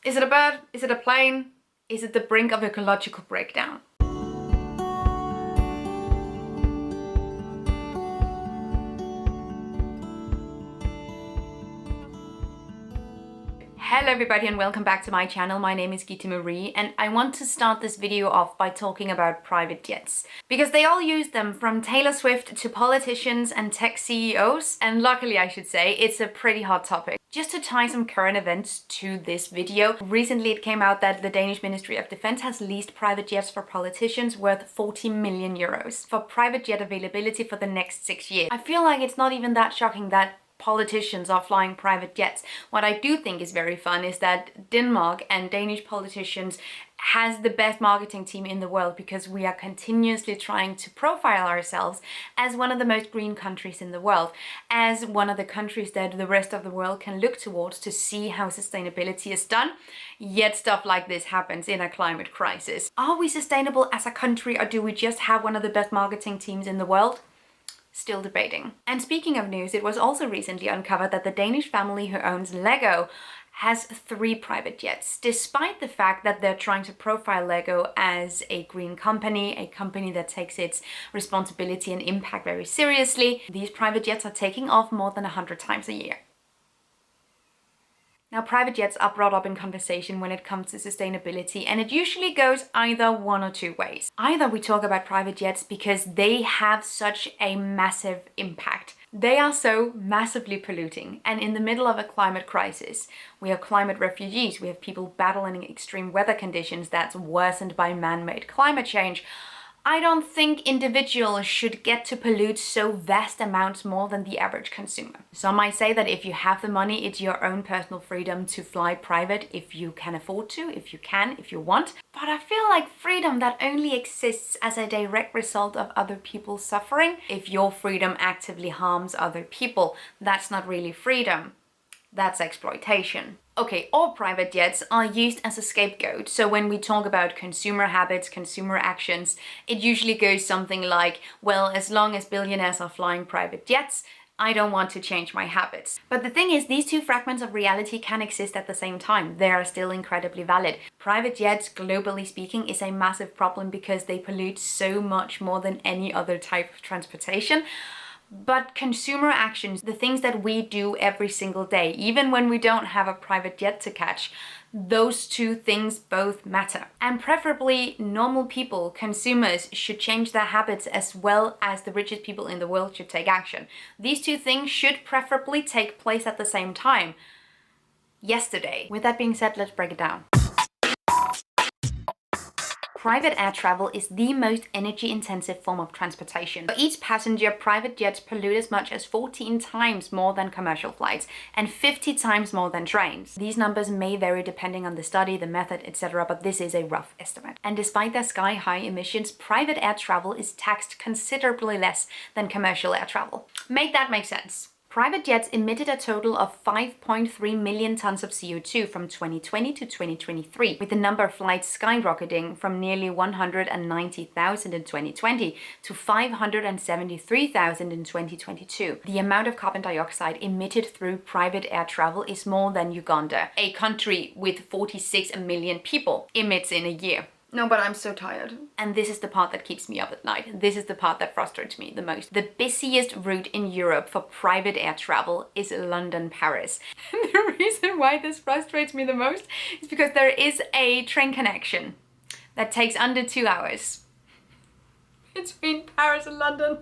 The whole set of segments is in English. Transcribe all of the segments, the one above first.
Is it a bird? Is it a plane? Is it the brink of ecological breakdown? Hello everybody and welcome back to my channel. My name is Gita Marie and I want to start this video off by talking about private jets because they all use them, from Taylor Swift to politicians and tech CEOs, and luckily I should say it's a pretty hot topic. Just to tie some current events to this video, recently it came out that the Danish Ministry of Defense has leased private jets for politicians worth 40 million euros for private jet availability for the next 6 years. I feel like it's not even that shocking that politicians are flying private jets. What I do think is very fun is that Denmark and Danish politicians has the best marketing team in the world, because we are continuously trying to profile ourselves as one of the most green countries in the world, as one of the countries that the rest of the world can look towards to see how sustainability is done. Yet stuff like this happens in a climate crisis. Are we sustainable as a country, or do we just have one of the best marketing teams in the world? Still debating. And speaking of news, it was also recently uncovered that the Danish family who owns Lego has 3 private jets, despite the fact that they're trying to profile Lego as a green company, a company that takes its responsibility and impact very seriously. These private jets are taking off more than 100 times a year. Now, private jets are brought up in conversation when it comes to sustainability, and it usually goes either one or two ways. Either we talk about private jets because they have such a massive impact. They are so massively polluting, and in the middle of a climate crisis, we have climate refugees, we have people battling extreme weather conditions that's worsened by man-made climate change. I don't think individuals should get to pollute so vast amounts more than the average consumer. Some might say that if you have the money, it's your own personal freedom to fly private if you can afford to, if you want. But I feel like freedom that only exists as a direct result of other people's suffering. If your freedom actively harms other people, that's not really freedom. That's exploitation. Okay, all private jets are used as a scapegoat. So when we talk about consumer habits, consumer actions, it usually goes something like, well, as long as billionaires are flying private jets, I don't want to change my habits. But the thing is, these two fragments of reality can exist at the same time. They are still incredibly valid. Private jets, globally speaking, is a massive problem because they pollute so much more than any other type of transportation. But consumer actions, the things that we do every single day, even when we don't have a private jet to catch, those two things both matter. And preferably normal people, consumers, should change their habits as well as the richest people in the world should take action. These two things should preferably take place at the same time. Yesterday. With that being said, let's break it down. Private air travel is the most energy-intensive form of transportation. For each passenger, private jets pollute as much as 14 times more than commercial flights and 50 times more than trains. These numbers may vary depending on the study, the method, etc., but this is a rough estimate. And despite their sky-high emissions, private air travel is taxed considerably less than commercial air travel. Make that make sense. Private jets emitted a total of 5.3 million tons of CO2 from 2020 to 2023, with the number of flights skyrocketing from nearly 190,000 in 2020 to 573,000 in 2022. The amount of carbon dioxide emitted through private air travel is more than Uganda, a country with 46 million people, emits in a year. No, but I'm so tired. And this is the part that keeps me up at night. This is the part that frustrates me the most. The busiest route in Europe for private air travel is London-Paris. And the reason why this frustrates me the most is because there is a train connection that takes under 2 hours between Paris and London.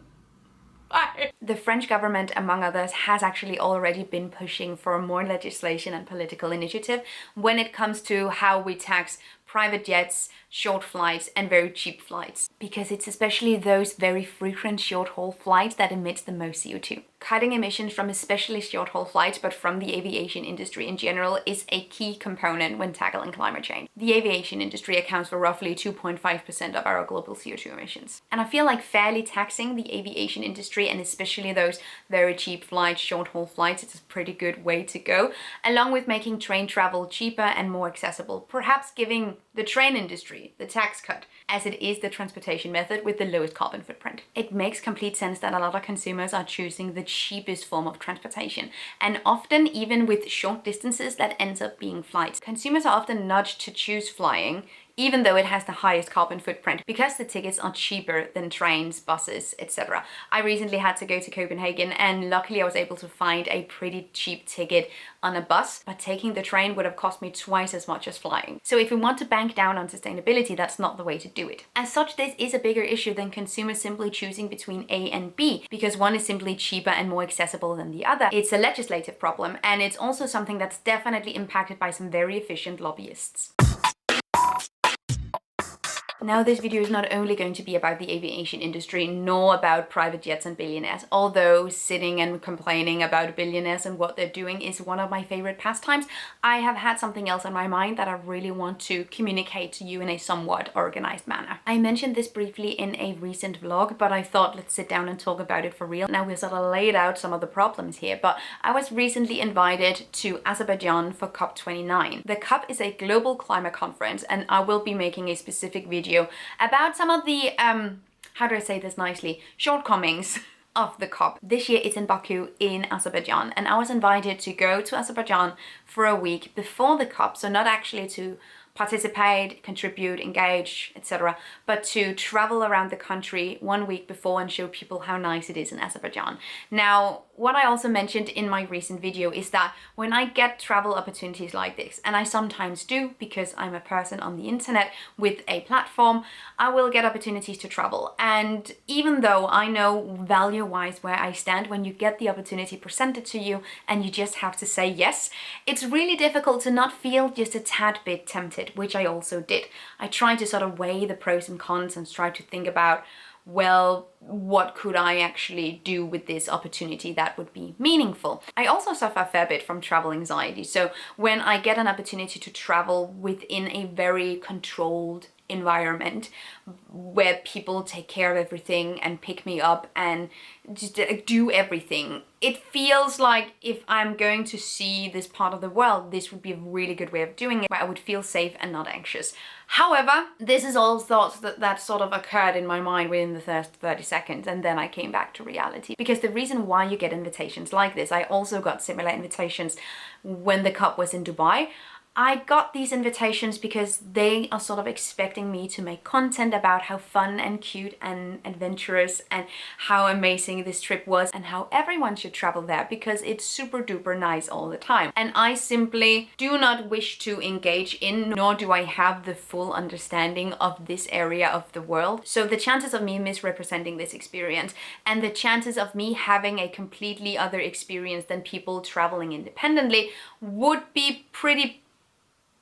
Why? The French government, among others, has actually already been pushing for more legislation and political initiative when it comes to how we tax private jets, short flights, and very cheap flights, because it's especially those very frequent short-haul flights that emits the most CO2. Cutting emissions from especially short-haul flights, but from the aviation industry in general, is a key component when tackling climate change. The aviation industry accounts for roughly 2.5% of our global CO2 emissions. And I feel like fairly taxing the aviation industry, and especially those very cheap flights, short-haul flights, is a pretty good way to go, along with making train travel cheaper and more accessible, perhaps giving the train industry, the tax cut, as it is the transportation method with the lowest carbon footprint. It makes complete sense that a lot of consumers are choosing the cheapest form of transportation, and often even with short distances that ends up being flights. Consumers are often nudged to choose flying even though it has the highest carbon footprint, because the tickets are cheaper than trains, buses, etc. I recently had to go to Copenhagen, and luckily I was able to find a pretty cheap ticket on a bus, but taking the train would have cost me twice as much as flying. So if we want to bank down on sustainability, that's not the way to do it. As such, this is a bigger issue than consumers simply choosing between A and B, because one is simply cheaper and more accessible than the other. It's a legislative problem, and it's also something that's definitely impacted by some very efficient lobbyists. Now, this video is not only going to be about the aviation industry, nor about private jets and billionaires, although sitting and complaining about billionaires and what they're doing is one of my favorite pastimes. I have had something else on my mind that I really want to communicate to you in a somewhat organized manner. I mentioned this briefly in a recent vlog, but I thought let's sit down and talk about it for real. Now, we sort of laid out some of the problems here, but I was recently invited to Azerbaijan for COP29. The COP is a global climate conference, and I will be making a specific video about some of the, how do I say this nicely, shortcomings of the COP. This year it's in Baku in Azerbaijan, and I was invited to go to Azerbaijan for a week before the COP, so not actually to participate, contribute, engage, etc., but to travel around the country 1 week before and show people how nice it is in Azerbaijan. Now, what I also mentioned in my recent video is that when I get travel opportunities like this, and I sometimes do because I'm a person on the internet with a platform, I will get opportunities to travel. And even though I know value-wise where I stand, when you get the opportunity presented to you and you just have to say yes, it's really difficult to not feel just a tad bit tempted, which I also did. I tried to sort of weigh the pros and cons and try to think about, well, what could I actually do with this opportunity that would be meaningful? I also suffer a fair bit from travel anxiety. So when I get an opportunity to travel within a very controlled environment where people take care of everything and pick me up and just do everything, it feels like if I'm going to see this part of the world, this would be a really good way of doing it, where I would feel safe and not anxious. However, this is all thoughts that sort of occurred in my mind within the first 30 seconds, and then I came back to reality. Because the reason why you get invitations like this, I also got similar invitations when the COP was in Dubai. I got these invitations because they are sort of expecting me to make content about how fun and cute and adventurous and how amazing this trip was and how everyone should travel there because it's super duper nice all the time. And I simply do not wish to engage in, nor do I have the full understanding of this area of the world. So the chances of me misrepresenting this experience and the chances of me having a completely other experience than people traveling independently would be pretty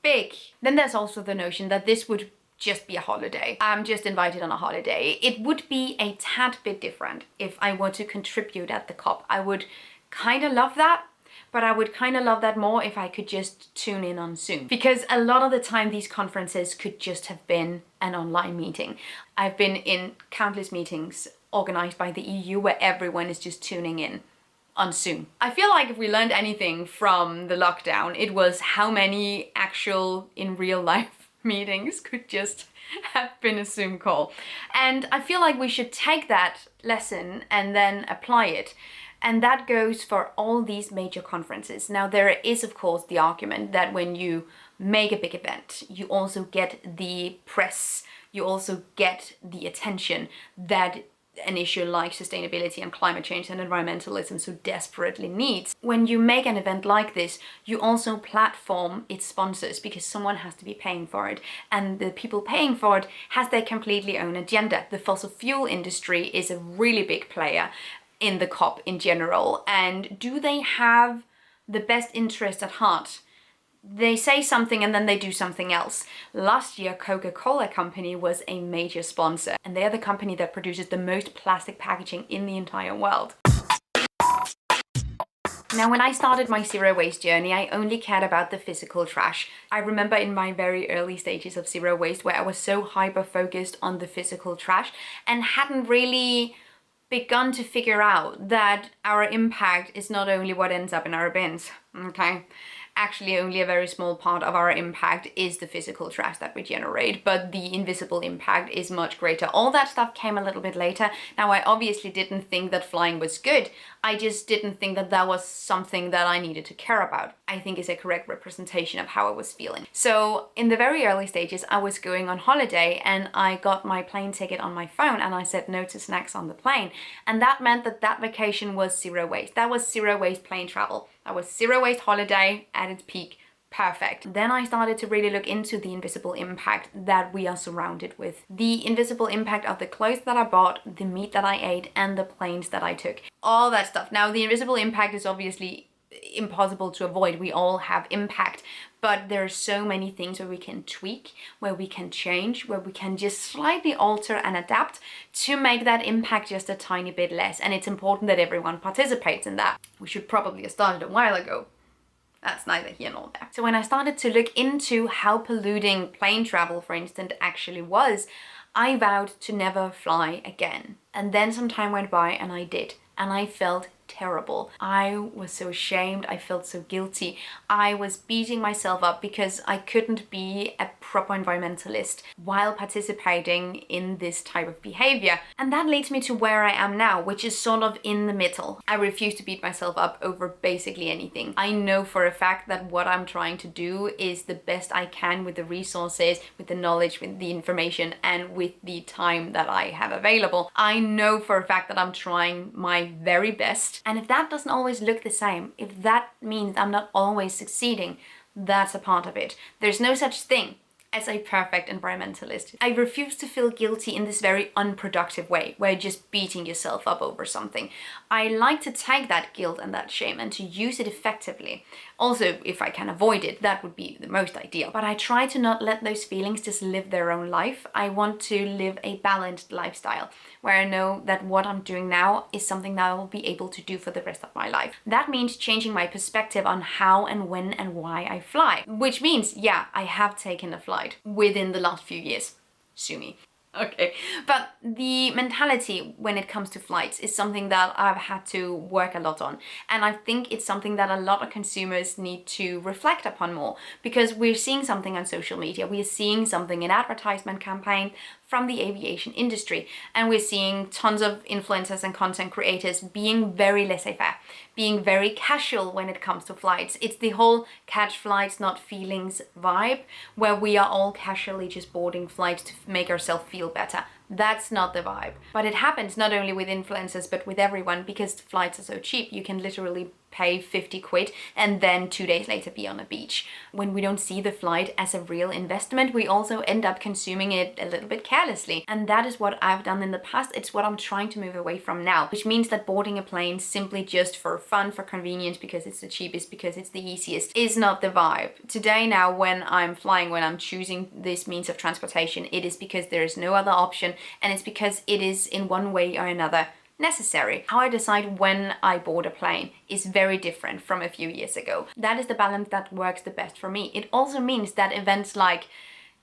big. Then there's also the notion that this would just be a holiday. I'm just invited on a holiday. It would be a tad bit different if I were to contribute at the COP. I would kind of love that, but I would kind of love that more if I could just tune in on Zoom. Because a lot of the time these conferences could just have been an online meeting. I've been in countless meetings organized by the EU where everyone is just tuning in on Zoom. I feel like if we learned anything from the lockdown, it was how many actual in real life meetings could just have been a Zoom call. And I feel like we should take that lesson and then apply it. And that goes for all these major conferences. Now, there is, of course, the argument that when you make a big event, you also get the press, you also get the attention that an issue like sustainability and climate change and environmentalism so desperately needs. When you make an event like this, you also platform its sponsors because someone has to be paying for it, and the people paying for it has their completely own agenda. The fossil fuel industry is a really big player in the COP in general, and do they have the best interest at heart? They say something and then they do something else. Last year, Coca-Cola company was a major sponsor, and they are the company that produces the most plastic packaging in the entire world. Now, when I started my zero waste journey, I only cared about the physical trash. I remember in my very early stages of zero waste where I was so hyper-focused on the physical trash and hadn't really begun to figure out that our impact is not only what ends up in our bins, okay? Actually, only a very small part of our impact is the physical trash that we generate, but the invisible impact is much greater. All that stuff came a little bit later. Now, I obviously didn't think that flying was good. I just didn't think that that was something that I needed to care about. I think is a correct representation of how I was feeling. So in the very early stages, I was going on holiday and I got my plane ticket on my phone and I said no to snacks on the plane. And that meant that that vacation was zero waste. That was zero waste plane travel. That was zero waste holiday at its peak. Perfect. Then I started to really look into the invisible impact that we are surrounded with. The invisible impact of the clothes that I bought, the meat that I ate, and the planes that I took. All that stuff. Now, the invisible impact is obviously impossible to avoid. We all have impact, but there are so many things where we can tweak, where we can change, where we can just slightly alter and adapt to make that impact just a tiny bit less. And it's important that everyone participates in that. We should probably have started a while ago. That's neither here nor there. So when I started to look into how polluting plane travel, for instance, actually was, I vowed to never fly again. And then some time went by and I did. And I felt terrible. I was so ashamed. I felt so guilty. I was beating myself up because I couldn't be a proper environmentalist while participating in this type of behavior. And that leads me to where I am now, which is sort of in the middle. I refuse to beat myself up over basically anything. I know for a fact that what I'm trying to do is the best I can with the resources, with the knowledge, with the information, and with the time that I have available. I know for a fact that I'm trying my very best. And if that doesn't always look the same, if that means I'm not always succeeding, that's a part of it. There's no such thing as a perfect environmentalist. I refuse to feel guilty in this very unproductive way, where you're just beating yourself up over something. I like to take that guilt and that shame and to use it effectively. Also, if I can avoid it, that would be the most ideal. But I try to not let those feelings just live their own life. I want to live a balanced lifestyle, where I know that what I'm doing now is something that I will be able to do for the rest of my life. That means changing my perspective on how and when and why I fly. Which means, yeah, I have taken a flight within the last few years. Sue me. Okay, but the mentality when it comes to flights is something that I've had to work a lot on. And I think it's something that a lot of consumers need to reflect upon more, because we're seeing something on social media. We're seeing something in advertisement campaign from the aviation industry. And we're seeing tons of influencers and content creators being very laissez-faire, being very casual when it comes to flights. It's the whole catch flights, not feelings vibe, where we are all casually just boarding flights to make ourselves feel better. That's not the vibe. But it happens not only with influencers, but with everyone, because flights are so cheap. You can literally pay 50 quid and then 2 days later be on a beach. When we don't see the flight as a real investment, we also end up consuming it a little bit carelessly. And that is what I've done in the past. It's what I'm trying to move away from now, which means that boarding a plane simply just for fun, for convenience, because it's the cheapest, because it's the easiest, is not the vibe. Today now, when I'm flying, when I'm choosing this means of transportation, it is because there is no other option, and it's because it is in one way or another necessary. How I decide when I board a plane is very different from a few years ago. That is the balance that works the best for me. It also means that events like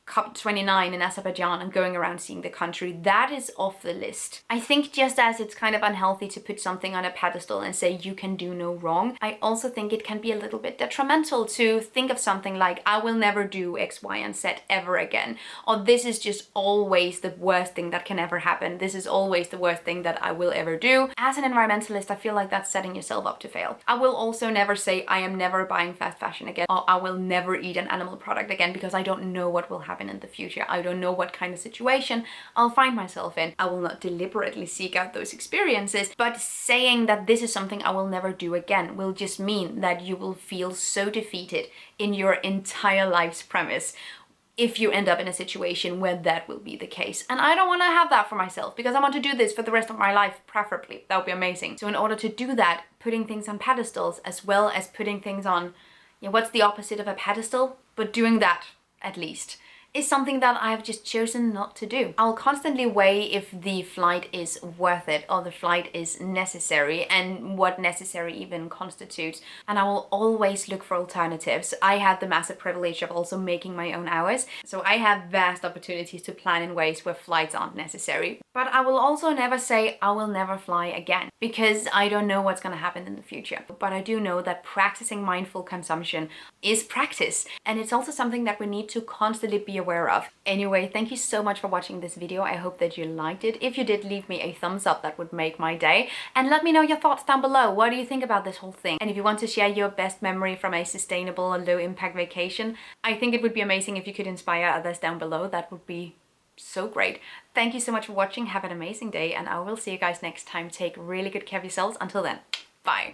COP29 in Azerbaijan and going around seeing the country, that is off the list. I think just as it's kind of unhealthy to put something on a pedestal and say you can do no wrong, I also think it can be a little bit detrimental to think of something like, I will never do X, Y, and Z ever again. Or this is just always the worst thing that can ever happen. This is always the worst thing that I will ever do. As an environmentalist, I feel like that's setting yourself up to fail. I will also never say I am never buying fast fashion again, or I will never eat an animal product again, because I don't know what will happen in the future. I don't know what kind of situation I'll find myself in. I will not deliberately seek out those experiences, but saying that this is something I will never do again will just mean that you will feel so defeated in your entire life's premise if you end up in a situation where that will be the case. And I don't want to have that for myself, because I want to do this for the rest of my life, preferably. That would be amazing. So in order to do that, putting things on pedestals as well as putting things on, what's the opposite of a pedestal? But doing that, at least, is something that I've just chosen not to do. I'll constantly weigh if the flight is worth it or the flight is necessary and what necessary even constitutes. And I will always look for alternatives. I have the massive privilege of also making my own hours, so I have vast opportunities to plan in ways where flights aren't necessary. But I will also never say I will never fly again. because I don't know what's gonna happen in the future. But I do know that practicing mindful consumption is practice, and it's also something that we need to constantly be aware of. Anyway, thank you so much for watching this video. I hope that you liked it. If you did, leave me a thumbs up. That would make my day. And let me know your thoughts down below. What do you think about this whole thing? And if you want to share your best memory from a sustainable or low impact vacation, I think it would be amazing if you could inspire others down below. That would be so great. Thank you so much for watching. Have an amazing day, and I will see you guys next time. Take really good care of yourselves. Until then, bye.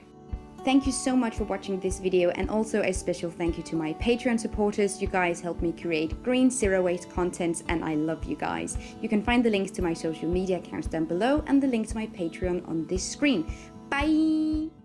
Thank you so much for watching this video, and also a special thank you to my Patreon supporters. You guys help me create green, zero waste content, and I love you guys. You can find the links to my social media accounts down below and the link to my Patreon on this screen. Bye!